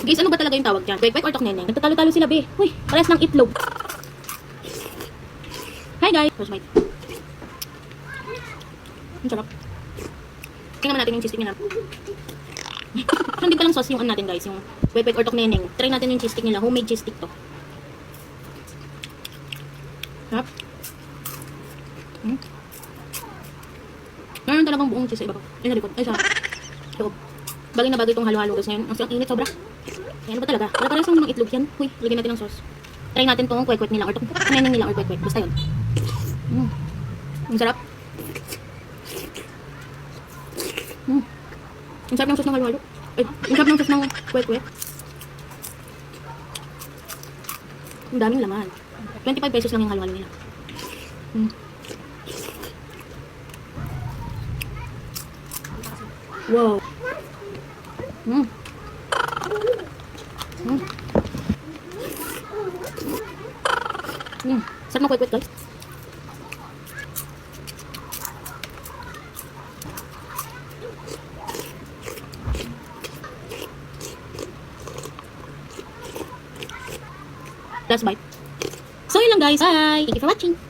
Guys, ano ba talaga yung tawag dyan? Kwek-kwek or tokneneng? Nagtatalo-talo sila, be. Uy, parehas ng itlog. Hi, guys. First bite. Ang sarap. Tingnan natin yung cheese stick nila. Hindi pa lang sauce yung ano natin, guys. Yung kwek-kwek or tokneneng. Try natin yung cheese stick nila. Homemade cheese stick to. Sarap. Meron talagang buong cheese sa iba. Ay, sa likod. Ay, sa loob. Bagay na bagay itong halo-halo, guys. Ngayon, ang init, sobra. Ayan ba talaga? Para parehas ng itlog yan. Uy, lagyan natin ng sauce. Try natin itong kwek-kwek nila or tokneneng nila or kwek-kwek. Basta yun. Ang sarap. Ang sarap ng sauce ng halo-halo. Ay, ang sarap ng sauce ng kwek-kwek. Ang daming laman. 25 pesos lang yung halo-halo nila. Wow. Sarap ng kwek-kwek, guys. Last bite. So, yun lang, guys. Bye! Thank you for watching.